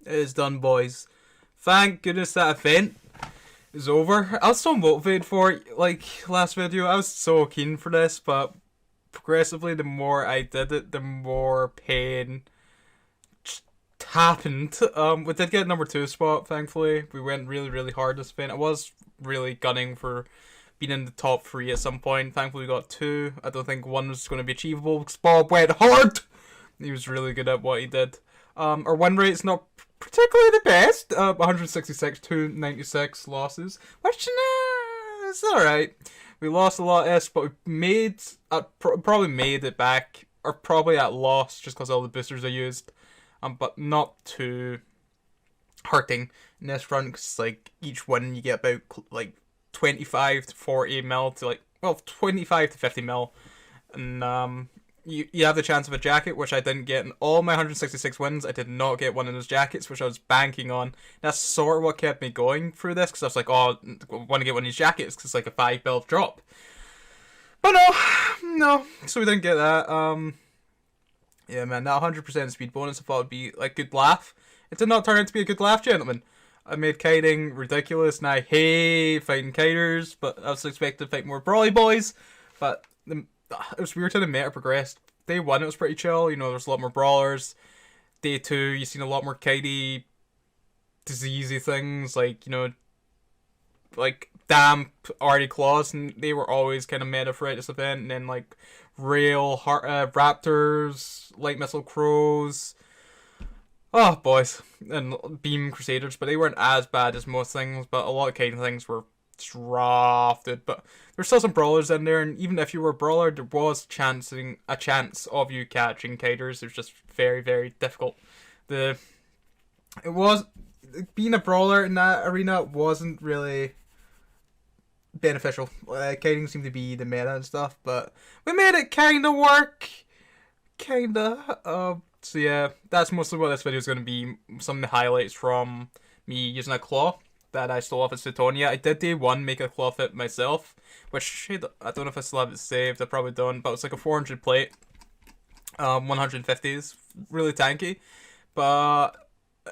It is done, boys. Thank goodness that event is over. I was so motivated for it, like, last video. I was so keen for this, but progressively, the more I did it, the more pain happened. We did get number 2 spot, thankfully. We went really hard this event. I was really gunning for being in the top 3 at some point. Thankfully, we got 2. I don't think 1 was going to be achievable because Bob went hard. He was really good at what he did. Our win rate's not particularly the best. 166 to 96 losses, which is alright. We lost a lot of S, but we made probably made it back, or probably at loss just because all the boosters are used. But not too hurting in this run, because like each win you get about like 25 to 40 mil to like 25 to 50 mil, and you have the chance of a jacket, which I didn't get in all my 166 wins. I did not get one of those jackets, which I was banking on. That's sort of what kept me going through this, because I was like, oh, I want to get one of these jackets because it's like a 5 mil drop. But no, so we didn't get that. Yeah, man, that 100% speed bonus I thought would be like a good laugh. It did not turn out to be a good laugh, gentlemen. I made kiting ridiculous, and I hate fighting kiters, but I was expected to fight more brawly boys. But it was weird how the meta progressed. Day 1 it was pretty chill, you know, there's a lot more brawlers. Day 2 you've seen a lot more kitey, diseasey things, like, you know, like damp, arty claws, and they were always kind of meta throughout this event. And then like rail, raptors, light missile crows, oh boys, and beam crusaders, but they weren't as bad as most things. But a lot of kiting things were drafted, but there's still some brawlers in there, and even if you were a brawler, there was a chance of you catching kiters. It was just very difficult. It was being a brawler in that arena wasn't really beneficial. Kiting seemed to be the meta and stuff, but we made it kinda work, kinda. So yeah, that's mostly what this video is going to be. Some of the highlights from me using a claw that I stole off of Suetonia. I did day 1 make a claw fit myself, which I don't know if I still have it saved. I probably don't, but it's like a 400 plate, 150s, really tanky, but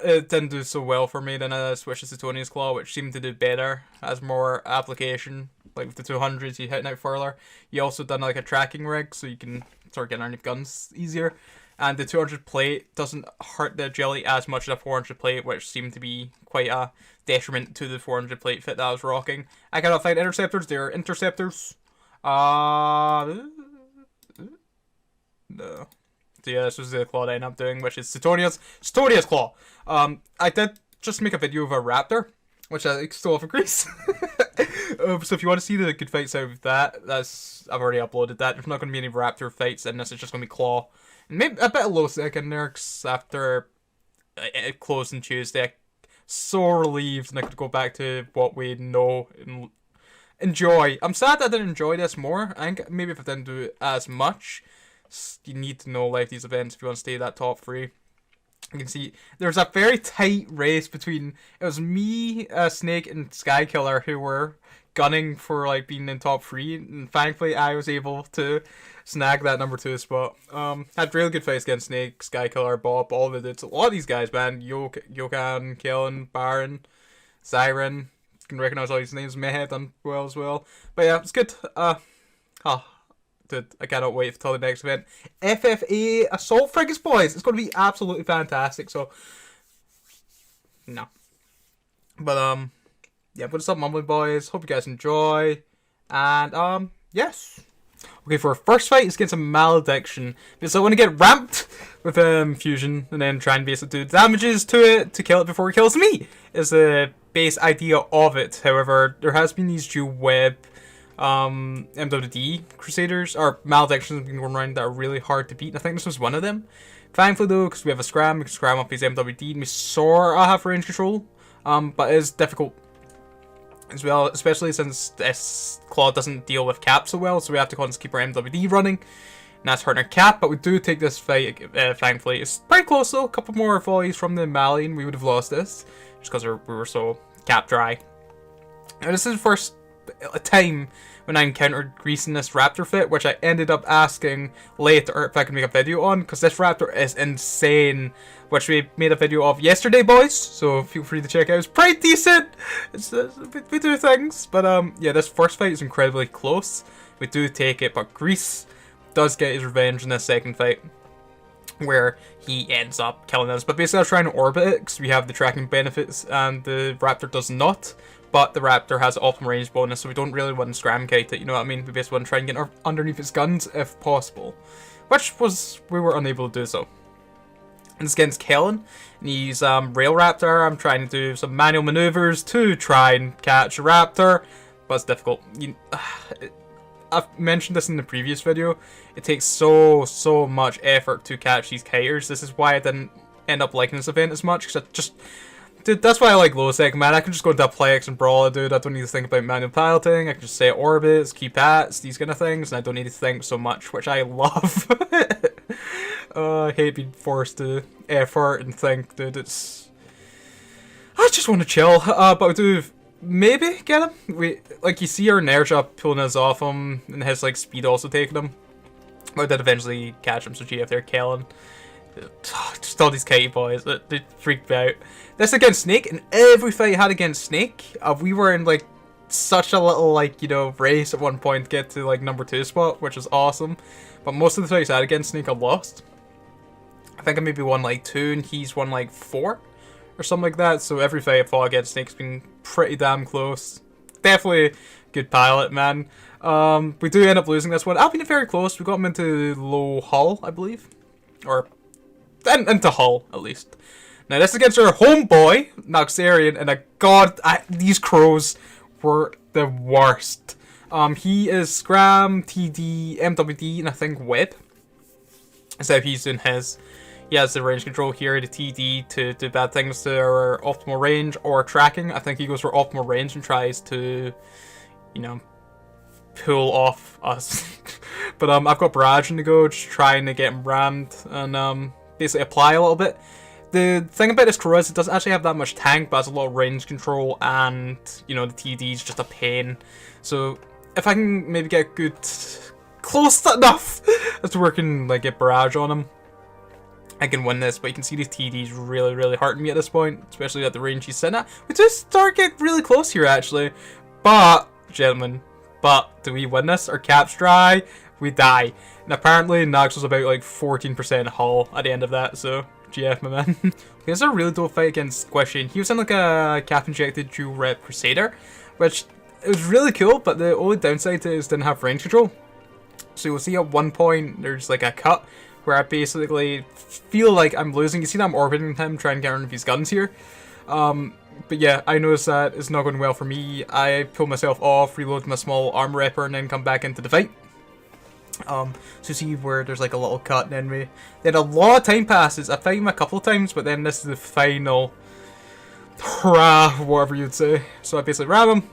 it didn't do so well for me. Then I switched to Suetonia's claw, which seemed to do better, has more application. Like with the 200s, you hitting out further. You also done like a tracking rig, so you can start getting underneath guns easier. And the 200 plate doesn't hurt the agility as much as a 400 plate, which seemed to be quite a detriment to the 400 plate fit that I was rocking. I cannot find interceptors. They're interceptors. No. So yeah, this was the claw that I ended up doing, which is Suetonia's claw. I did just make a video of a raptor, which I stole off of Greece. So if you want to see the good fights out of that, I've already uploaded that. There's not going to be any raptor fights in this. It's just going to be claw. Maybe a bit of Lowsec in there, because after it closed on Tuesday, I'm so relieved, and I could go back to what we know and enjoy. I'm sad that I didn't enjoy this more. I think maybe if I didn't do it as much, you need to know like these events if you want to stay that top 3. You can see there's a very tight race between, it was me, Snake, and Skykiller who were gunning for like being in top 3, and thankfully I was able to snag that number 2 spot. Had really good fights against Snake, Skykiller, Bob, all of it. A lot of these guys, man. Yokan, Kellen, Baron, Siren. You can recognize all these names. Mayhead done well as well. But yeah, it's good. Dude, I cannot wait until the next event. FFA Assault Frigates, boys. It's going to be absolutely fantastic. So, no. But, yeah, what's up, Mumbling boys? Hope you guys enjoy. And, yes. Okay, for our first fight, it's against a Malediction. Because I want to get ramped with fusion, and then try and basically do damages to it to kill it before it kills me, is the base idea of it. However, there has been these dual web MWD Crusaders, or Maledictions have been going around that are really hard to beat, and I think this was one of them. Thankfully though, because we have a scram, we can scram up his MWD, and we sort of have range control, but it is difficult as well, especially since this claw doesn't deal with cap so well, so we have to constantly keep our MWD running, and that's hurting our cap. But we do take this fight, thankfully. It's pretty close though, a couple more volleys from the Mali and we would have lost this, just because we were so cap dry. Now this is the first a time when I encountered Grease in this raptor fit, which I ended up asking later if I could make a video on, because this raptor is insane, which we made a video of yesterday, boys, so feel free to check out. It's pretty decent. We do things, but yeah, this first fight is incredibly close. We do take it, but Grease does get his revenge in this second fight, where he ends up killing us. But basically I was trying to orbit it, because we have the tracking benefits, and the raptor does not. But the raptor has an optimal range bonus, so we don't really want to scram kite it, you know what I mean? We basically want to try and get underneath its guns, if possible. We were unable to do so. And it's against Kellen, and he's Rail Raptor. I'm trying to do some manual maneuvers to try and catch a raptor, but it's difficult. I've mentioned this in the previous video. It takes so much effort to catch these kiters. This is why I didn't end up liking this event as much, because dude, that's why I like Lowsec, man. I can just go into Plex and Brawl, dude. I don't need to think about manual piloting. I can just set orbits, keep ats, these kind of things, and I don't need to think so much, which I love. I hate being forced to effort and think, dude. I just want to chill. But we do maybe get him. Like, you see our inertia pulling us off him, and his like speed also taking him. I did eventually catch him, so GF there, Kellen. Just all these kitey boys, they freaked me out. This against Snake, and every fight I had against Snake, we were in like such a little like, you know, race at one point to get to like number 2 spot, which is awesome. But most of the fights I had against Snake I lost. I think I maybe won like 2 and he's won like 4 or something like that. So every fight I fought against Snake's been pretty damn close. Definitely good pilot, man. We do end up losing this one. I've been very close. We got him into low hull, I believe, or into hull at least. Now this is against our homeboy Noxarian, and these crows were the worst. He is Scram, TD, MWD, and I think Web. So he's doing his. He has the range control here, the TD to do bad things to our optimal range or tracking. I think he goes for optimal range and tries to, you know, pull off us. But I've got Barrage in the go, just trying to get him rammed and basically apply a little bit. The thing about this crow is it doesn't actually have that much tank, but has a lot of range control, and you know the TD is just a pain. So if I can maybe get good, close enough to work and like get Barrage on him, I can win this. But you can see these TDs really hurting me at this point, especially at the range he's sitting at. We do start getting really close here actually, but gentlemen, do we win this? Our cap's dry, we die, and apparently Nox was about like 14% hull at the end of that. So GF, my man. This is a really dope fight against Squishy. He was in like a cap-injected dual rep Crusader, which it was really cool, but the only downside to it is it didn't have range control. So you'll see at one point there's like a cut where I basically feel like I'm losing. You see that I'm orbiting him, trying to get rid of his guns here. But yeah, I noticed that it's not going well for me. I pull myself off, reload my small armor repper, and then come back into the fight. So you see where there's like a little cut, and then a lot of time passes. I fight him a couple of times, but then this is the final hurrah, whatever you'd say. So I basically ram him,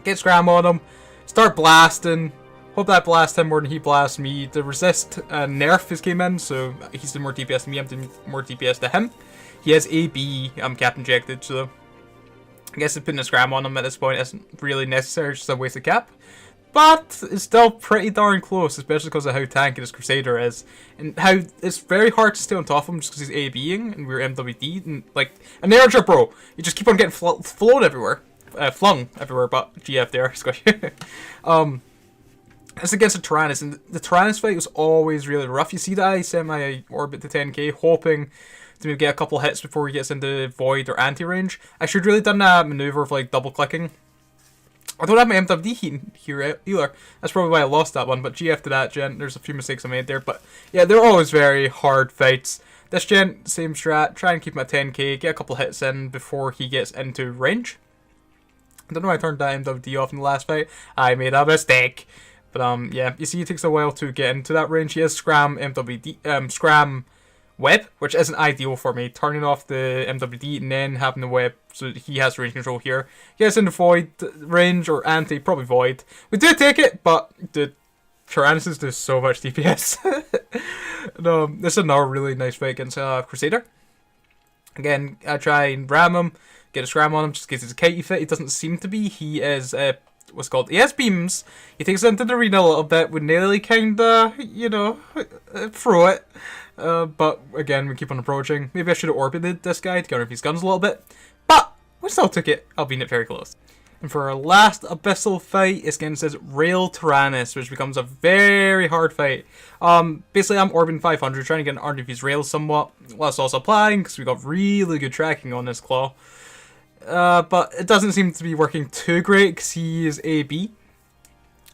get scram on him, start blasting. Hope that blasts him more than he blasts me. The resist nerf has came in, so he's doing more DPS than me. I'm doing more DPS to him. He has AB cap injected, so I guess putting a scram on him at this point isn't really necessary. It's just a waste of cap. But it's still pretty darn close, especially because of how tanky this Crusader is. And how it's very hard to stay on top of him just because he's ABing and we're MWD. And like, an Energy bro, you just keep on getting flung everywhere, but GF there, squish. It's against a Tyrannus, and the Tyrannus fight was always really rough. You see that I set my orbit to 10k, hoping to maybe get a couple hits before he gets into void or anti-range. I should really done that maneuver of like double clicking. I don't have my MWD here either. That's probably why I lost that one, but GF to that gen. There's a few mistakes I made there, but yeah, they're always very hard fights. This gen, same strat, try and keep him at 10k, get a couple hits in before he gets into range. I don't know why I turned that MWD off in the last fight. I made a mistake. But yeah, you see it takes a while to get into that range. He has Scram MWD, Scram Web, which isn't ideal for me. Turning off the MWD and then having the web, so he has range control here. He has in the void range or anti, probably void. We do take it, but the Tyrannuses do so much DPS. And, this is another really nice fight against Crusader. Again, I try and ram him, get a scram on him just in case he's a kitey fit. He doesn't seem to be. He is what's called AS beams. He takes it into the arena a little bit. We nearly kinda, throw it. But again, we keep on approaching. Maybe I should have orbited this guy to get rid of his guns a little bit. But we still took it, albeit very close. And for our last Abyssal fight, it's against this Rail Tyrannus, which becomes a very hard fight. Basically, I'm orbiting 500, trying to get underneath his rails somewhat, whilst also applying, because we got really good tracking on this claw. But it doesn't seem to be working too great, because he is AB.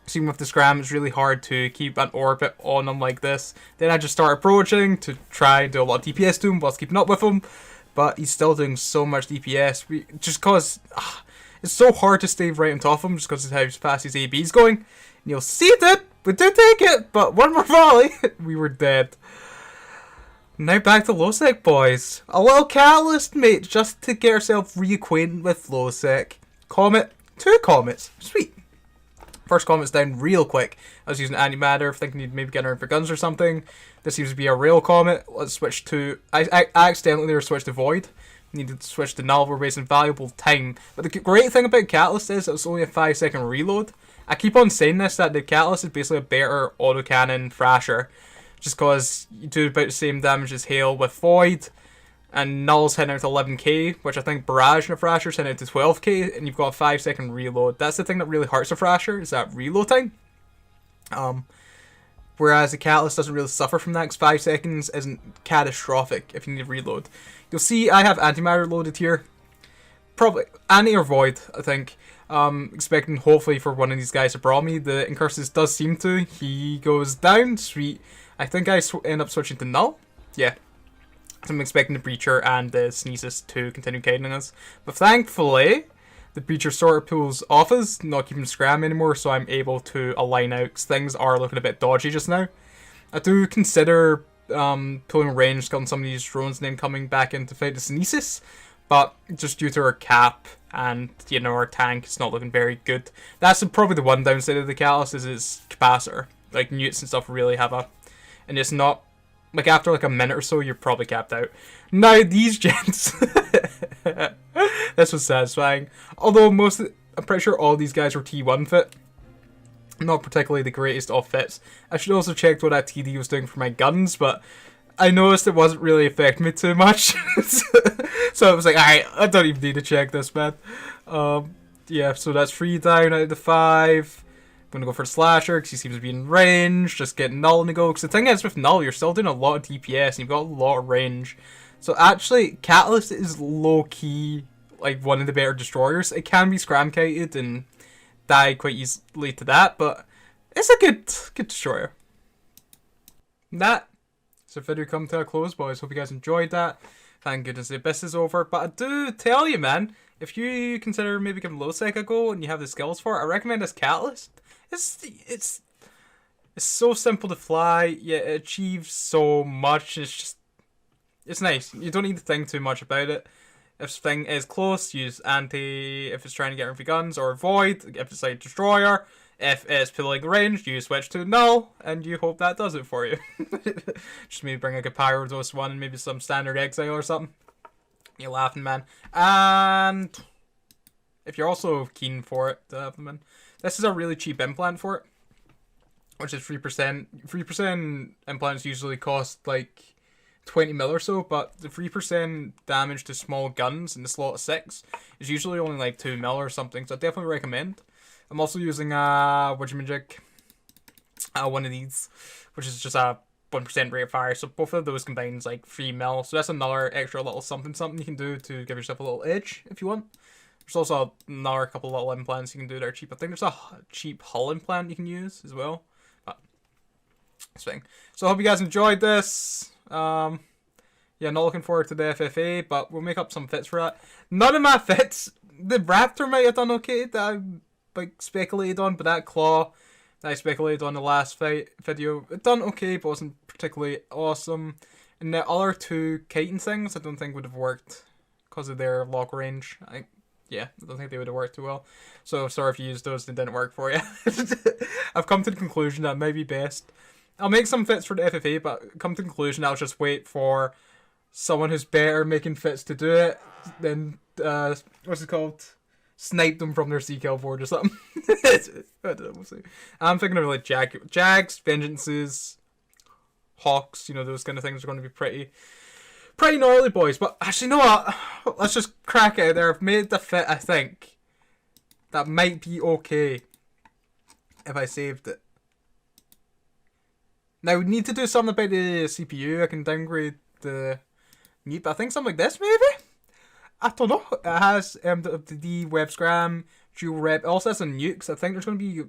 So even with the scram, it's really hard to keep an orbit on him like this. Then I just start approaching to try and do a lot of DPS to him whilst keeping up with him. But he's still doing so much DPS, just because... it's so hard to stay right on top of him just because of how fast his AB is going. And you'll see it! We did take it! But one more volley! We were dead. Now back to Lowsec, boys. A little catalyst, mate, just to get ourselves reacquainted with Lowsec. Comet. 2 comets. Sweet. First comet's down real quick. I was using antimatter, thinking you'd maybe get her in for guns or something. This seems to be a rail comet. Let's switch to... I accidentally switched to Void. Needed to switch to null. We're wasting valuable time. But the great thing about Catalyst is it's only a 5-second reload. I keep on saying this, that the Catalyst is basically a better autocannon Thrasher. Just because you do about the same damage as Hail with Void. And null's hitting out to 11k, which I think Barrage and a Thrasher's hitting out to 12k. And you've got a 5-second reload. That's the thing that really hurts a Thrasher, is that reload time. Whereas the Catalyst doesn't really suffer from that, because 5 seconds isn't catastrophic if you need to reload. You'll see I have antimatter loaded here. Probably anti or void, I think. Expecting hopefully for one of these guys to brawl me. The Incursus does seem to. He goes down. Sweet. I think I end up switching to null. Yeah. So I'm expecting the Breacher and the Sneezus to continue kiting us. But thankfully, the Breacher sort of pulls off us, not keeping scram anymore, so I'm able to align out, because things are looking a bit dodgy just now. I do consider pulling range on some of these drones and then coming back in to fight the Sneezus, but just due to our cap and, our tank, it's not looking very good. That's probably the one downside of the Catalyst, is its capacitor. Like, newts and stuff really have a... And it's not... Like, after like a minute or so, you're probably capped out. Now, these gents... This was satisfying. Although I'm pretty sure all these guys were T1 fit. Not particularly the greatest of fits. I should also check what that TD was doing for my guns, but I noticed it wasn't really affecting me too much. So I was like, alright, I don't even need to check this, man. Yeah, so that's 3 down out of the 5. I'm going to go for the Slasher, because he seems to be in range. Just get Null in the go. Because the thing is, with Null, you're still doing a lot of DPS, and you've got a lot of range. So actually, Catalyst is low-key, like, one of the better destroyers. It can be scram-kited and die quite easily to that, but it's a good destroyer. And that is the video come to a close, boys. Hope you guys enjoyed that. Thank goodness the Abyss is over. But I do tell you, man, if you consider maybe giving Lowsec a go and you have the skills for it, I recommend this Catalyst. It's so simple to fly, yet it achieves so much. It's nice. You don't need to think too much about it. If the thing is close, use anti if it's trying to get rid of guns, or void if it's like destroyer. If it's pulling range, you switch to null, and you hope that does it for you. Just maybe bring like a Pyrodose one and maybe some standard exile or something. You're laughing, man. And if you're also keen for it, this is a really cheap implant for it, which is 3%. 3% implants usually cost like 20 mil or so, but the 3% damage to small guns in the slot of 6 is usually only like 2 mil or something, so I definitely recommend. I'm also using whatchamajig, one of these, which is just a 1% rate of fire, so both of those combines like 3 mil, so that's another extra little something you can do to give yourself a little edge if you want. There's also another couple little implants you can do that are cheap. I think there's a cheap hull implant you can use as well. But thing. So I hope you guys enjoyed this. Yeah, not looking forward to the FFA, but we'll make up some fits for that. None of my fits, the Raptor might have done okay that I like speculated on, but that Claw that I speculated on the last video, it done okay, but wasn't particularly awesome. And the other 2 kiting things I don't think would have worked because of their lock range. I don't think they would have worked too well. So sorry if you used those and it didn't work for you. I've come to the conclusion that it might be best. I'll make some fits for the FFA, but come to the conclusion I'll just wait for someone who's better making fits to do it than, what's it called? snipe them from their CCal board or something. I don't know, we'll see. I'm thinking of like Jags, Vengeances, Hawks, you know, those kind of things are going to be pretty gnarly, boys. But actually, you know what? Let's just crack it out there. I've made the fit, I think. That might be okay if I saved it. Now, we need to do something about the CPU. I can downgrade the mute, but I think something like this, maybe? I don't know. It has the web scram, dual rep. It also has some nukes. I think there's going to be,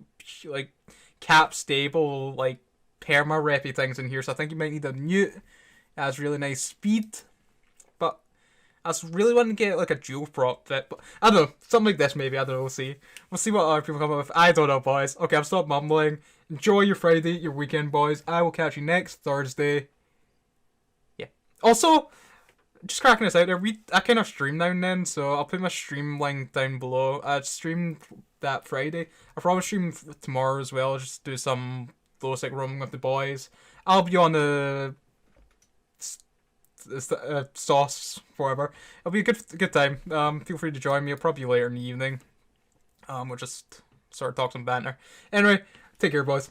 like, cap stable, like, perma reppy things in here, so I think you might need a mute. It has really nice speed. But I was really wanting to get, like, a dual prop fit. But I don't know. Something like this, maybe. I don't know. We'll see. We'll see what other people come up with. I don't know, boys. Okay, I've stopped mumbling. Enjoy your Friday, your weekend, boys. I will catch you next Thursday. Yeah. Also, just cracking this out there, I kind of stream now and then, so I'll put my stream link down below. I streamed that Friday. I'll probably stream tomorrow as well, just do some Lowsec roaming with the boys. I'll be on the sauce, whatever. It'll be a good time. Feel free to join me. It'll probably be later in the evening. We'll just sort of talk some banter. Anyway, take care, boys.